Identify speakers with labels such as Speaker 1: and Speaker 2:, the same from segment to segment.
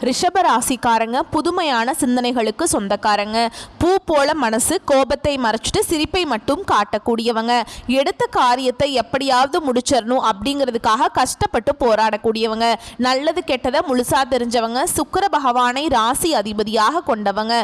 Speaker 1: ரிஷப ராசிக்காரங்க புதுமையான சிந்தனைகளுக்கு சொந்தக்காரங்க. பூ போல மனசு, கோபத்தை மறைச்சிட்டு சிரிப்பை மட்டும் காட்டக்கூடியவங்க. எடுத்த காரியத்தை எப்படியாவது முடிச்சிடணும் அப்படிங்கிறதுக்காக கஷ்டப்பட்டு போராடக்கூடியவங்க. நல்லது கெட்டதை முழுசா தெரிஞ்சவங்க. சுக்கிர பகவானை ராசி அதிபதியாக கொண்டவங்க.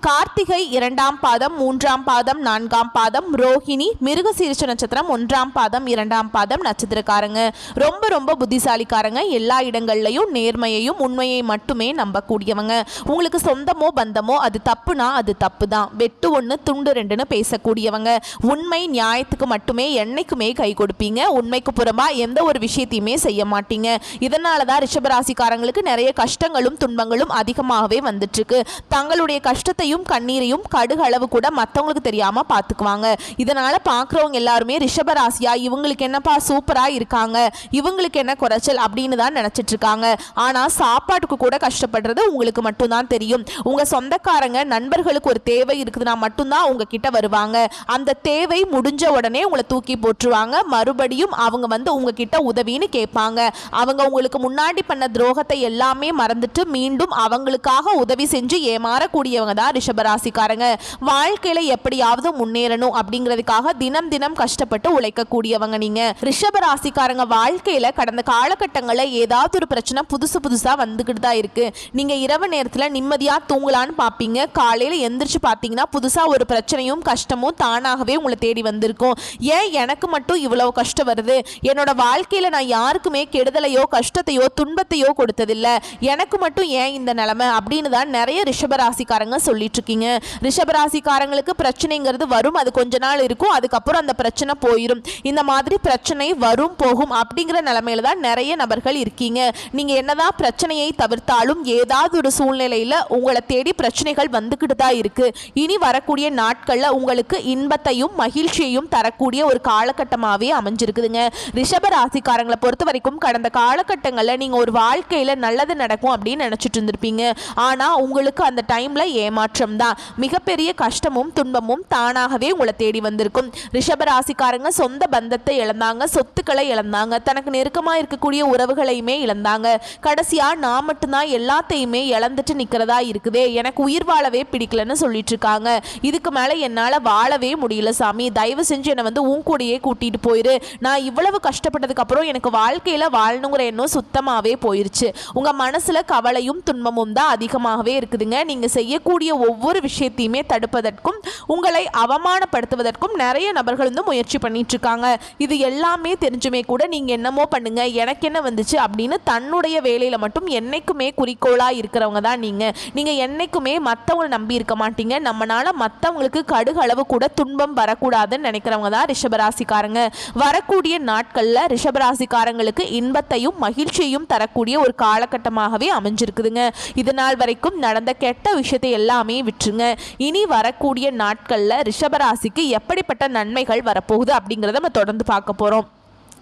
Speaker 1: கார்த்திகை 2ஆம் பாதம், 3ஆம் பாதம், 4ஆம் பாதம், ரோஹிணி, மிருகசீரிஷ நட்சத்திரம் 1ஆம் பாதம், 2ஆம் பாதம் நட்சத்திரக்காரங்க. ரொம்ப ரொம்ப புத்திசாலிக்காரங்க. எல்லா இடங்கள்லையும் நேர்மையையும் உண்மையை மட்டுமே நம்பக்கூடியவங்க. உங்களுக்கு சொந்தமோ பந்தமோ அது தப்புனா அது தப்பு தான். வெட்டு ஒன்று துண்டு ரெண்டுன்னு பேசக்கூடியவங்க. உண்மை நியாயத்துக்கு மட்டுமே என்னைக்குமே கை கொடுப்பீங்க. உண்மைக்கு புறமா எந்த ஒரு விஷயத்தையுமே செய்ய மாட்டீங்க. இதனால தான் ரிஷபராசிக்காரங்களுக்கு நிறைய கஷ்டங்களும் துன்பங்களும் அதிகமாகவே வந்துட்டு இருக்கு. தங்களுடைய கஷ்டத்தை கண்ணீரையும் கடுகு அளவு கூட மற்றவங்களுக்கு தெரியாம பார்த்துக்குவாங்க. இதனால பார்க்குறவங்க எல்லாருமே ரிஷப ராசியா இவங்களுக்கு என்னப்பா சூப்பரா இருக்காங்க, இவங்களுக்கு என்ன குறைச்சல் அப்படின்னு தான் நினைச்சிட்டு இருக்காங்க. ஆனா சாப்பாட்டுக்கு கூட கஷ்டப்படுறது உங்களுக்கு மட்டும்தான் தெரியும். உங்க சொந்தக்காரங்க நண்பர்களுக்கு ஒரு தேவை இருக்குதுன்னா மட்டும்தான் உங்ககிட்ட வருவாங்க. அந்த தேவை முடிஞ்ச உடனே உங்களை தூக்கி போட்டுருவாங்க. மறுபடியும் அவங்க உங்ககிட்ட உதவின்னு கேட்பாங்க. அவங்க உங்களுக்கு முன்னாடி பண்ண துரோகத்தை எல்லாமே மறந்துட்டு மீண்டும் அவங்களுக்காக உதவி செஞ்சு ஏமாறக்கூடியவங்க தான் ரிஷபராசிக்காரங்க. வாழ்க்கையில எப்படியாவது முன்னேறணும் அப்படிங்கிறதுக்காக தினம் தினம் கஷ்டப்பட்டு உழைக்கக்கூடியவங்க நீங்க. ரிஷபராசிக்காரங்க வாழ்க்கையில கடந்த காலகட்டங்களில் ஏதாவது ஒரு பிரச்சனை புதுசா வந்துகிட்டு தான் இருக்கு. நீங்க இரவு நேரத்துல நிம்மதியா தூங்கலான்னு பார்ப்பீங்க. காலையில எந்திரிச்சு பார்த்தீங்கன்னா புதுசா ஒரு பிரச்சனையும் கஷ்டமும் தானாகவே உங்களை தேடி வந்திருக்கும். ஏன் எனக்கு மட்டும் இவ்வளவு கஷ்டம் வருது? என்னோட வாழ்க்கையில நான் யாருக்குமே கெடுதலையோ கஷ்டத்தையோ துன்பத்தையோ கொடுத்ததில்லை, எனக்கு மட்டும் ஏன் இந்த நிலைமை அப்படின்னு தான் நிறைய ரிஷபராசிக்காரங்க சொல்லிட்டு இருக்கீங்க. ரிஷபராசிக்காரங்களுக்கு பிரச்சனைங்கிறது வரும், அது கொஞ்ச நாள் இருக்கும், அதுக்கப்புறம் அந்த பிரச்சனை போயிடும். இந்த மாதிரி பிரச்சனை வரும் போகும் அப்படிங்கிற நிலைமையில தான் நிறைய நபர்கள் இருக்கீங்க. நீங்க என்னதான் பிரச்சனையை தவிர்த்தாலும் ஏதாவது ஒரு சூழ்நிலையில உங்களை தேடி பிரச்சனைகள் வந்துகிட்டு தான் இருக்கு. இனி வரக்கூடிய நாட்கள்ல உங்களுக்கு இன்பத்தையும் மகிழ்ச்சியையும் தரக்கூடிய ஒரு காலகட்டமாவே அமைஞ்சிருக்குதுங்க. ரிஷபராசிக்காரங்களை பொறுத்த வரைக்கும் கடந்த காலகட்டங்கள்ல நீங்க ஒரு வாழ்க்கையில நல்லது நடக்கும் அப்படின்னு நினைச்சிட்டு இருந்திருப்பீங்க. ஆனா உங்களுக்கு அந்த டைம்ல ஏமாற்றம் தான். மிகப்பெரிய கஷ்டமும் துன்பமும் தானாகவே உங்களை தேடி வந்திருக்கும். ரிஷபராசிக்காரங்க சொந்த பந்தத்தை இழந்தாங்க, சொத்துக்களை இழந்தாங்க, தனக்கு நெருக்கமா இருக்கக்கூடிய உறவுகளையுமே இழந்தாங்க. கடைசியா நான் மட்டும்தான் எல்லாத்தையுமே இழந்துட்டு நிக்கிறதா இருக்குதே, எனக்கு உயிர் வாழவே பிடிக்கலன்னு சொல்லிட்டு இருக்காங்க. இதுக்கு மேல என்னால வாழவே முடியல சாமி, தயவு செஞ்சு என்னை உன் கூடயே கூட்டிட்டு போயிரு. நான் இவ்வளவு கஷ்டப்பட்டதுக்கு அப்புறம் எனக்கு வாழ்க்கையில வாழணுங்கிற எண்ணம் சுத்தமாவே போயிருச்சு. உங்க மனசுல கவலையும் துன்பமும் தான் அதிகமாகவே இருக்குதுங்க. நீங்க செய்யக்கூடிய ஒவ்வொரு விஷயத்தையுமே தடுப்பதற்கும் உங்களை அவமானப்படுத்துவதற்கும் நிறைய நபர்கள் முயற்சி பண்ணிட்டு இருக்காங்க. இது எல்லாமே தெரிஞ்சுமே கூட நீங்க என்னமோ பண்ணுங்க, எனக்கு என்ன வந்துச்சு அப்படின்னு தன்னுடைய வேலையில மட்டும் என்னைக்குமே குறிக்கோளா இருக்கிறவங்க தான் நீங்க. நீங்க என்னைக்குமே மற்றவங்களை நம்பி இருக்க மாட்டீங்க. நம்மளால மற்றவங்களுக்கு கடுகு அளவு கூட துன்பம் வரக்கூடாதுன்னு நினைக்கிறவங்க தான் ரிஷபராசிக்காரங்க. வரக்கூடிய நாட்கள்ல ரிஷபராசிக்காரங்களுக்கு இன்பத்தையும் மகிழ்ச்சியையும் தரக்கூடிய ஒரு காலகட்டமாகவே அமைஞ்சிருக்குதுங்க. இது நாள் வரைக்கும் நடந்த கெட்ட விஷயத்தை எல்லாமே விட்டுருங்க. இனி வரக்கூடிய நாட்கள்ல ரிஷபராசிக்கு எப்படிப்பட்ட நன்மைகள் வரப்போகுது அப்படிங்கிறத நம்ம தொடர்ந்து பார்க்க போறோம்.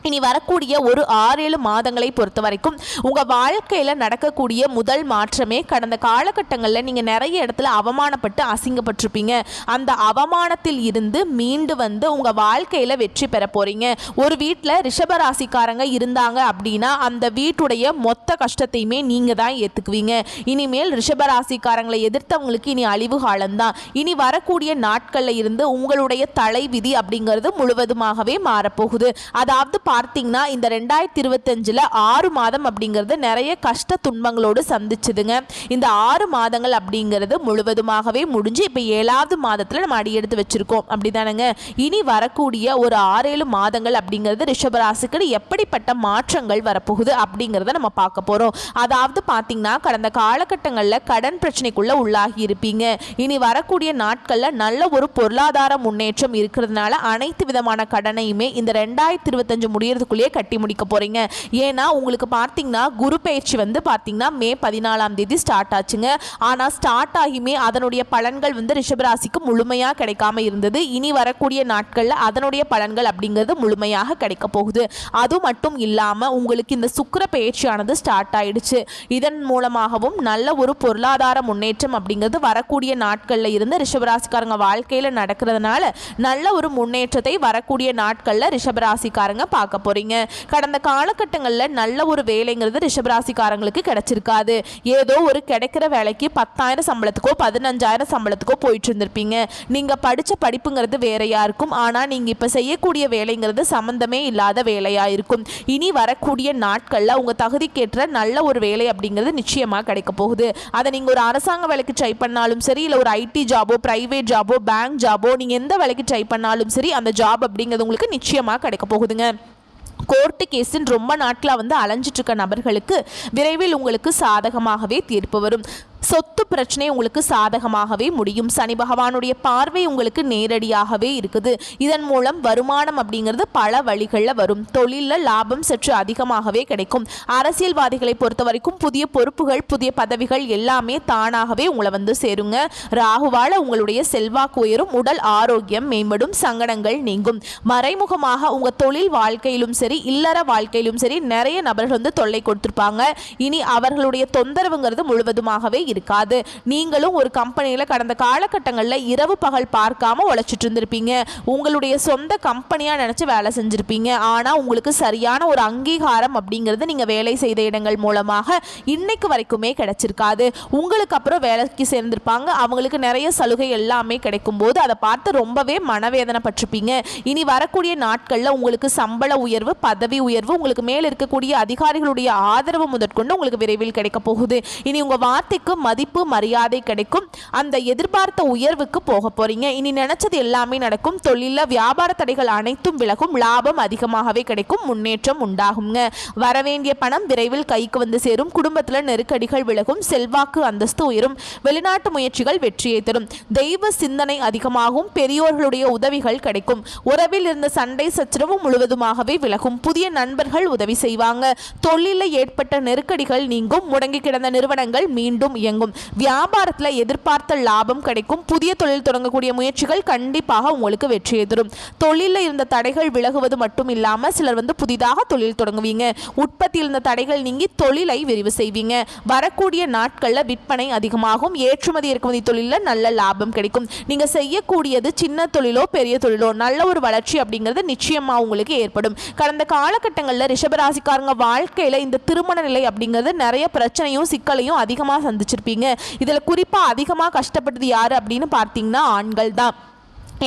Speaker 1: இனி வரக்கூடிய ஒரு 6-7 மாதங்களை பொறுத்த வரைக்கும் உங்கள் வாழ்க்கையில் நடக்கக்கூடிய முதல் மாற்றமே கடந்த காலகட்டங்களில் நீங்கள் நிறைய இடத்துல அவமானப்பட்டு அசிங்கப்பட்டிருப்பீங்க. அந்த அவமானத்தில் இருந்து மீண்டு உங்கள் வாழ்க்கையில் வெற்றி பெற போகிறீங்க. ஒரு வீட்டில் ரிஷபராசிக்காரங்க இருந்தாங்க அப்படின்னா அந்த வீட்டுடைய மொத்த கஷ்டத்தையுமே நீங்கள் தான் ஏற்றுக்குவீங்க. இனிமேல் ரிஷபராசிக்காரங்களை எதிர்த்தவங்களுக்கு இனி அழிவு காலம்தான். இனி வரக்கூடிய நாட்களில் இருந்து உங்களுடைய தலைவிதி அப்படிங்கிறது முழுவதுமாகவே மாறப்போகுது. அதாவது பார்த்தீங்கன்னா இந்த 2025 6 மாதம் அப்படிங்கிறது நிறைய கஷ்ட துன்பங்களோடு சந்திச்சுதுங்க. இந்த 6 மாதங்கள் அப்படிங்கிறது முழுவதுமாகவே முடிஞ்சு இப்போ 7வது மாதத்தில் நம்ம அடியெடுத்து வச்சிருக்கோம் அப்படிதானுங்க. இனி வரக்கூடிய ஒரு 6-7 மாதங்கள் அப்படிங்கிறது ரிஷபராசிக்கு எப்படிப்பட்ட மாற்றங்கள் வரப்போகுது அப்படிங்கிறத நம்ம பார்க்க போகிறோம். அதாவது பார்த்தீங்கன்னா கடந்த காலகட்டங்களில் கடன் பிரச்சனைக்குள்ள உள்ளாகி இருப்பீங்க. இனி வரக்கூடிய நாட்களில் நல்ல ஒரு பொருளாதார முன்னேற்றம் இருக்கிறதுனால அனைத்து விதமான கடனையுமே இந்த 2025 முடியறதுக்குள்ளேயே கட்டி முடிக்க போறீங்க. ஏன்னா உங்களுக்கு பார்த்தீங்கன்னா குரு பயிற்சி பார்த்தீங்கன்னா மே 14ஆம் தேதி ஸ்டார்ட் ஆச்சுங்க. ஆனால் ஸ்டார்ட் ஆகியுமே அதனுடைய பலன்கள் ரிஷபராசிக்கு முழுமையாக கிடைக்காம இருந்தது. இனி வரக்கூடிய நாட்களில் அதனுடைய பலன்கள் அப்படிங்கிறது முழுமையாக கிடைக்க போகுது. அது மட்டும் இல்லாமல் உங்களுக்கு இந்த சுக்கிர பயிற்சியானது ஸ்டார்ட் ஆயிடுச்சு. இதன் மூலமாகவும் நல்ல ஒரு பொருளாதார முன்னேற்றம் அப்படிங்கிறது வரக்கூடிய நாட்களில் இருந்து ரிஷபராசிக்காரங்க வாழ்க்கையில் நடக்கிறதுனால நல்ல ஒரு முன்னேற்றத்தை வரக்கூடிய நாட்களில் ரிஷபராசிக்காரங்க பார்க்க பார்க்க போறீங்க. கடந்த காலகட்டங்களில் நல்ல ஒரு வேலைங்கிறது ரிஷபராசிக்காரங்களுக்கு கிடைச்சிருக்காது. ஏதோ ஒரு கிடைக்கிற வேலைக்கு 10,000 சம்பளத்துக்கோ 15,000 சம்பளத்துக்கோ போயிட்டு இருந்திருப்பீங்க. நீங்க படிச்ச படிப்புங்கிறது வேறையா இருக்கும். ஆனா நீங்க இப்ப செய்யக்கூடிய வேலைங்கிறது சம்பந்தமே இல்லாத வேலையா இருக்கும். இனி வரக்கூடிய நாட்கள்ல உங்க தகுதிக்கேற்ற நல்ல ஒரு வேலை அப்படிங்கிறது நிச்சயமா கிடைக்க போகுது. அதை நீங்க ஒரு அரசாங்க வேலைக்கு ட்ரை பண்ணாலும் சரி, இல்ல ஒரு ஐடி ஜாபோ, பிரைவேட் ஜாபோ, பேங்க் ஜாபோ, நீங்க எந்த வேலைக்கு ட்ரை பண்ணாலும் சரி, அந்த ஜாப் அப்படிங்கிறது உங்களுக்கு நிச்சயமா கிடைக்க போகுதுங்க. கோர்ட்டு கேஸுன்னு ரொம்ப நாட்களாக அலைஞ்சிட்டு இருக்க நபர்களுக்கு விரைவில் உங்களுக்கு சாதகமாகவே தீர்ப்பு வரும். சொத்து பிரச்சனை உங்களுக்கு சாதகமாகவே முடியும். சனி பகவானுடைய பார்வை உங்களுக்கு நேரடியாகவே இருக்குது. இதன் மூலம் வருமானம் அப்படிங்கிறது பல வழிகளில் வரும். தொழிலில் லாபம் சற்று அதிகமாகவே கிடைக்கும். அரசியல்வாதிகளை பொறுத்த வரைக்கும் புதிய பொறுப்புகள், புதிய பதவிகள் எல்லாமே தானாகவே உங்களை சேருங்க. ராகுவால உங்களுடைய செல்வாக்கு உயரும். உடல் ஆரோக்கியம் மேம்படும். சங்கடங்கள் நீங்கும். மறைமுகமாக உங்க தொழில் வாழ்க்கையிலும் சரி, இல்லற வாழ்க்கையிலும் சரி, நிறைய நபர்கள் தொல்லை கொடுத்திருப்பாங்க. இனி அவர்களுடைய தொந்தரவுங்கிறது முழுவதுமாகவே இருக்காது. நீங்களும் ஒரு கம்பெனியில கடந்த காலகட்டங்களில் இரவு பகல் பார்க்காம உழைச்சிட்டு இருந்திருப்பீங்க. உங்களுடைய சொந்த கம்பெனியா நினைச்சு வேலை செஞ்சிருப்பீங்க. ஆனா உங்களுக்கு சரியான ஒரு அங்கீகாரம் அப்படிங்கிறது நீங்க வேலை செய்த இடங்கள் மூலமாக இன்னைக்கு வரைக்குமே கிடைச்சிருக்காது. உங்களுக்கு அப்புறம் வேலைக்கு சேர்ந்திருப்பாங்க. அவங்களுக்கு நிறைய சலுகை எல்லாமே கிடைக்கும் போது அதை பார்த்து ரொம்பவே மனவேதனை பட்டிருப்பீங்க. இனி வரக்கூடிய நாட்கள்ல உங்களுக்கு சம்பள உயர்வு, பதவி உயர்வு, உங்களுக்கு மேல் இருக்கக்கூடிய அதிகாரிகளுடைய ஆதரவு முதற்கொண்டு உங்களுக்கு விரைவில் கிடைக்க போகுது. இனி உங்க வார்த்தைக்கு மதிப்பு, மரியாதை கிடைக்கும். அந்த எதிர்பார்த்த உயர்வுக்கு போக போறீங்க. இனி நினைச்சது எல்லாமே நடக்கும். தொழில வியாபார தடைகள் அனைத்தும் விலகும். லாபம் அதிகமாகவே கிடைக்கும். முன்னேற்றம் உண்டாகுங்க. வரவேண்டிய பணம் விரைவில் கைக்கு சேரும். குடும்பத்தில் நெருக்கடிகள் விலகும். செல்வாக்கு, அந்தஸ்து உயரும். வெளிநாட்டு முயற்சிகள் வெற்றியை தரும். தெய்வ சிந்தனை அதிகமாகும். பெரியோர்களுடைய உதவிகள் கிடைக்கும். உறவில் இருந்த சண்டை சச்சரவு முழுவதுமாகவே விலகும். புதிய நண்பர்கள் உதவி செய்வாங்க. தொழிலில் ஏற்பட்ட நெருக்கடிகள் நீங்கும். முடங்கி கிடந்த நிறுவனங்கள் மீண்டும் இயங்கும். வியாபாரத்தில் எதிர்பார்த்த லாபம் கிடைக்கும். புதிய தொழில் தொடங்கக்கூடிய முயற்சிகள் கண்டிப்பாக உங்களுக்கு வெற்றியை தரும். தொழிலில் இருந்த தடைகள் விலகுவது மட்டும் இல்லாமல் சிலர் புதிதாக தொழில் தொடங்குவீங்க. உற்பத்தியில் இருந்த தடைகள் நீங்கி தொழிலை விரிவு செய்வீங்க. வரக்கூடிய நாட்களில் விற்பனை அதிகமாகும். ஏற்றுமதி இறக்குமதி தொழிலில் நல்ல லாபம் கிடைக்கும். நீங்க செய்யக்கூடியது சின்ன தொழிலோ பெரிய தொழிலோ நல்ல ஒரு வளர்ச்சி அப்படிங்கிறது நிச்சயமா உங்களுக்கு ஏற்படும். கடந்த காலகட்டங்களில் ரிஷபராசிக்காரங்க வாழ்க்கையில இந்த திருமண நிலை அப்படிங்கிறது நிறைய பிரச்சனையும் சிக்கலையும் அதிகமாக சந்திச்சிருப்பீங்க. இதில் குறிப்பாக அதிகமாக கஷ்டப்பட்டது யாரு அப்படின்னு பார்த்தீங்கன்னா ஆண்கள் தான்.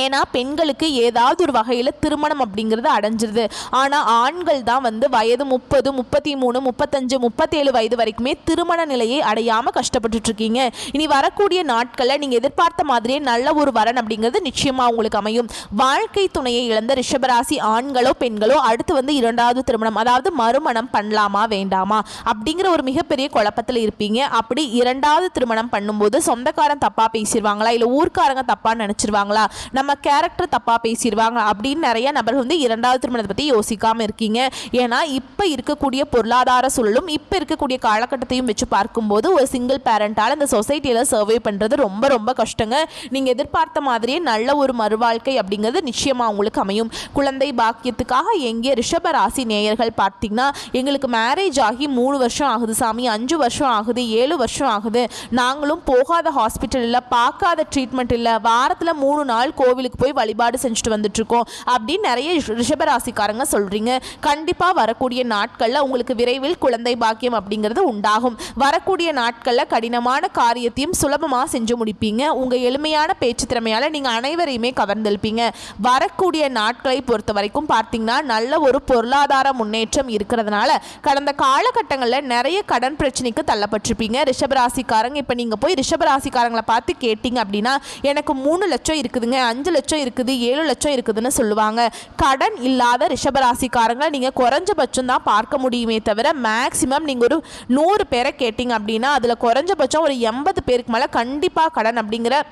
Speaker 1: ஏன்னா பெண்களுக்கு ஏதாவது ஒரு வகையில் திருமணம் அப்படிங்கிறது அடைஞ்சிருது. ஆனால் ஆண்கள் தான் வயது 30, 33, 35, 37 வயது வரைக்குமே திருமண நிலையை அடையாமல் கஷ்டப்பட்டுட்டு இருக்கீங்க. இனி வரக்கூடிய நாட்களில் நீங்கள் எதிர்பார்த்த மாதிரியே நல்ல ஒரு வரன் அப்படிங்கிறது நிச்சயமாக உங்களுக்கு அமையும். வாழ்க்கை துணையை இழந்த ரிஷபராசி ஆண்களோ பெண்களோ அடுத்து இரண்டாவது திருமணம், அதாவது மறுமணம் பண்ணலாமா வேண்டாமா அப்படிங்கிற ஒரு மிகப்பெரிய குழப்பத்தில் இருப்பீங்க. அப்படி இரண்டாவது திருமணம் பண்ணும்போது சொந்தக்காரன் தப்பாக பேசிடுவாங்களா, இல்லை ஊர்க்காரங்க தப்பாக நினச்சிருவாங்களா, நம்ம கேரக்டர் தப்பாக பேசிடுவாங்க அப்படின்னு நிறைய நபர்கள் இரண்டாவது திருமணத்தை பற்றி யோசிக்காமல் இருக்கீங்க. ஏன்னா இப்போ இருக்கக்கூடிய பொருளாதார சூழலும் இப்போ இருக்கக்கூடிய காலகட்டத்தையும் வச்சு பார்க்கும்போது ஒரு சிங்கிள் பேரண்டால் இந்த சொசைட்டியில் சர்வே பண்ணுறது ரொம்ப ரொம்ப கஷ்டங்க. நீங்கள் எதிர்பார்த்த மாதிரியே நல்ல ஒரு மறுவாழ்க்கை அப்படிங்கிறது நிச்சயமாக உங்களுக்கு அமையும். குழந்தை பாக்கியத்துக்காக எங்கே ரிஷபராசி நேயர்கள் பார்த்தீங்கன்னா, எங்களுக்கு மேரேஜ் ஆகி 3 வருஷம் ஆகுது சாமி, 5 வருஷம் ஆகுது, 7 வருஷம் ஆகுது, நாங்களும் போகாத ஹாஸ்பிட்டல் இல்லை, பார்க்காத ட்ரீட்மெண்ட் இல்லை, வாரத்தில் 3 நாள் கோவிலுக்கு போய் வழிபாடு செஞ்சுட்டு வந்துட்டு இருக்கோம் அப்படின்னு நிறைய ரிஷபராசிக்காரங்க சொல்றீங்க. கண்டிப்பா வரக்கூடிய நாட்கள்ல உங்களுக்கு விரைவில் குழந்தை பாக்கியம் அப்படிங்கிறது உண்டாகும். வரக்கூடிய நாட்கள்ல கடினமான காரியத்தையும் சுலபமா செஞ்சு முடிப்பீங்க. உங்க எளிமையான பேச்சு திறமையால நீங்க அனைவரையுமே கவர்ந்தெழுப்பீங்க. வரக்கூடிய நாட்களை பொறுத்த வரைக்கும் பார்த்தீங்கன்னா நல்ல ஒரு பொருளாதார முன்னேற்றம் இருக்கிறதுனால கடந்த காலகட்டங்களில் நிறைய கடன் பிரச்சனைக்கு தள்ளப்பட்டிருப்பீங்க ரிஷபராசிக்காரங்க. இப்போ நீங்க போய் ரிஷபராசிக்காரங்களை பார்த்து கேட்டீங்க அப்படின்னா எனக்கு 3 லட்சம் இருக்குதுங்க, 5 லட்சம் இருக்குது, 7 லட்சம் இருக்குதுன்னு சொல்லுவாங்க. கடன் இல்லாத ரிஷபராசிக்காரங்க நீங்க குறைஞ்சபட்சம் தான் பார்க்க முடியுமே தவிர மேக்சிமம் நீங்க ஒரு 100 பேரை கேட்டீங்க அப்படின்னா அதுல குறைஞ்சபட்சம் ஒரு 80 பேருக்கு மேல கண்டிப்பா கடன் அப்படிங்கிற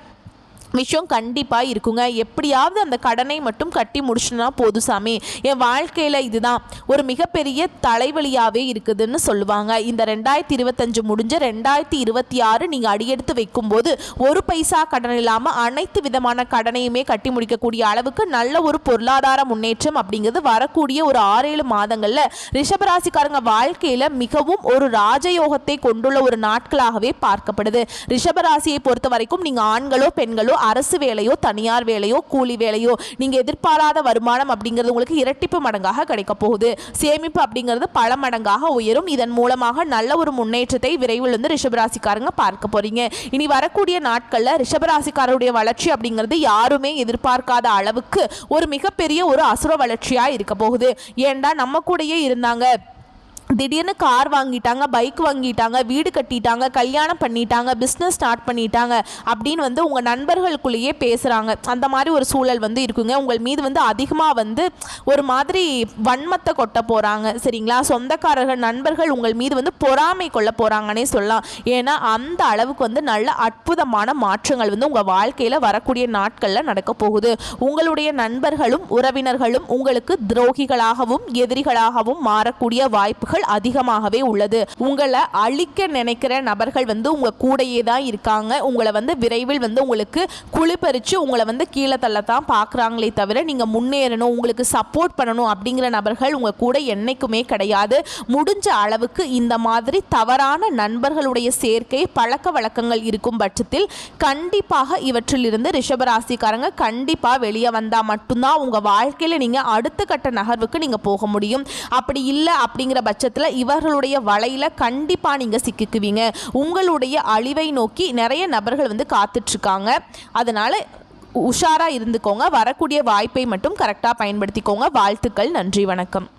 Speaker 1: விஷயம் கண்டிப்பாக இருக்குங்க. எப்படியாவது அந்த கடனை மட்டும் கட்டி முடிச்சுனா போதும் சாமி, என் வாழ்க்கையில் இதுதான் ஒரு மிகப்பெரிய தலைவலியாகவே இருக்குதுன்னு சொல்லுவாங்க. இந்த 2025 முடிஞ்ச 2026 நீங்கள் அடியெடுத்து வைக்கும்போது ஒரு பைசா கடன் இல்லாமல் அனைத்து விதமான கடனையுமே கட்டி முடிக்கக்கூடிய அளவுக்கு நல்ல ஒரு பொருளாதார முன்னேற்றம் அப்படிங்கிறது வரக்கூடிய ஒரு 6-7 மாதங்களில் ரிஷபராசிக்காரங்க வாழ்க்கையில் மிகவும் ஒரு ராஜயோகத்தை கொண்டுள்ள ஒரு நாட்களாகவே பார்க்கப்படுது. ரிஷபராசியை பொறுத்த வரைக்கும் நீங்கள் ஆண்களோ பெண்களோ அரசு வேலையோ தனியார் வேலையோ கூலி வேலையோ நீங்கள் எதிர்பாராத வருமானம் அப்படிங்கிறது உங்களுக்கு இரட்டிப்பு மடங்காக கிடைக்க போகுது. சேமிப்பு அப்படிங்கிறது பல மடங்காக உயரும். இதன் மூலமாக நல்ல ஒரு முன்னேற்றத்தை விரைவில் வந்து ரிஷபராசிக்காரங்க பார்க்க போறீங்க. இனி வரக்கூடிய நாட்களில் ரிஷபராசிக்காரருடைய வளர்ச்சி அப்படிங்கிறது யாருமே எதிர்பார்க்காத அளவுக்கு ஒரு மிகப்பெரிய ஒரு அசுர வளர்ச்சியாக இருக்க போகுது. ஏண்டா நம்ம கூடயே இருந்தாங்க, திடீர்னு கார் வாங்கிட்டாங்க, பைக் வாங்கிட்டாங்க, வீடு கட்டிட்டாங்க, கல்யாணம் பண்ணிட்டாங்க, பிஸ்னஸ் ஸ்டார்ட் பண்ணிட்டாங்க அப்படின்னு வந்து உங்கள் நண்பர்களுக்குள்ளேயே பேசுகிறாங்க. அந்த மாதிரி ஒரு சூழல் வந்து இருக்குங்க. உங்கள் மீது வந்து அதிகமாக வந்து ஒரு மாதிரி வன்மத்தை கொட்ட போகிறாங்க. சரிங்களா? சொந்தக்காரர்கள் நண்பர்கள் உங்கள் மீது வந்து பொறாமை கொள்ள போகிறாங்கன்னே சொல்லலாம். ஏன்னா அந்த அளவுக்கு வந்து நல்ல அற்புதமான மாற்றங்கள் வந்து உங்கள் வாழ்க்கையில் வரக்கூடிய நாட்களில் நடக்க போகுது. உங்களுடைய நண்பர்களும் உறவினர்களும் உங்களுக்கு துரோகிகளாகவும் எதிரிகளாகவும் மாறக்கூடிய வாய்ப்புகள் அதிகமாகவே உள்ளது. உங்களை அழிக்க நினைக்கிற நபர்கள் வந்து உங்க கூடையே தான் இருக்காங்க. உங்களை வந்து விரைவில் வந்து உங்களுக்கு குளிப்பறிச்சு உங்களை வந்து கீழே தள்ளத்தான் பார்க்குறாங்களே தவிர நீங்க முன்னேறணும், உங்களுக்கு சப்போர்ட் பண்ணணும் அப்படிங்கிற நபர்கள் உங்க கூட என்னைக்குமே கிடையாது. முடிஞ்ச அளவுக்கு இந்த மாதிரி தவறான நண்பர்களுடைய சேர்க்கை பழக்க வழக்கங்கள் இருக்கும் பட்சத்தில் கண்டிப்பாக இவற்றிலிருந்து ரிஷபராசிக்காரங்க கண்டிப்பா வெளியே வந்தா மட்டும்தான் உங்க வாழ்க்கையில நீங்க அடுத்த கட்ட நகர்வுக்கு நீங்க போக முடியும். அப்படி இல்லை அப்படிங்கிற பட்சத்தில் இவர்களுடைய வலையில கண்டிப்பா நீங்க சிக்கிக்குவீங்க. உங்களுடைய அழிவை நோக்கி நிறைய நபர்கள் வந்து காத்துட்டு இருக்காங்க. அதனால உஷாரா இருந்துக்கோங்க. வரக்கூடிய வாய்ப்பை மட்டும் கரெக்டா பயன்படுத்திக்கோங்க. வாழ்த்துக்கள். நன்றி. வணக்கம்.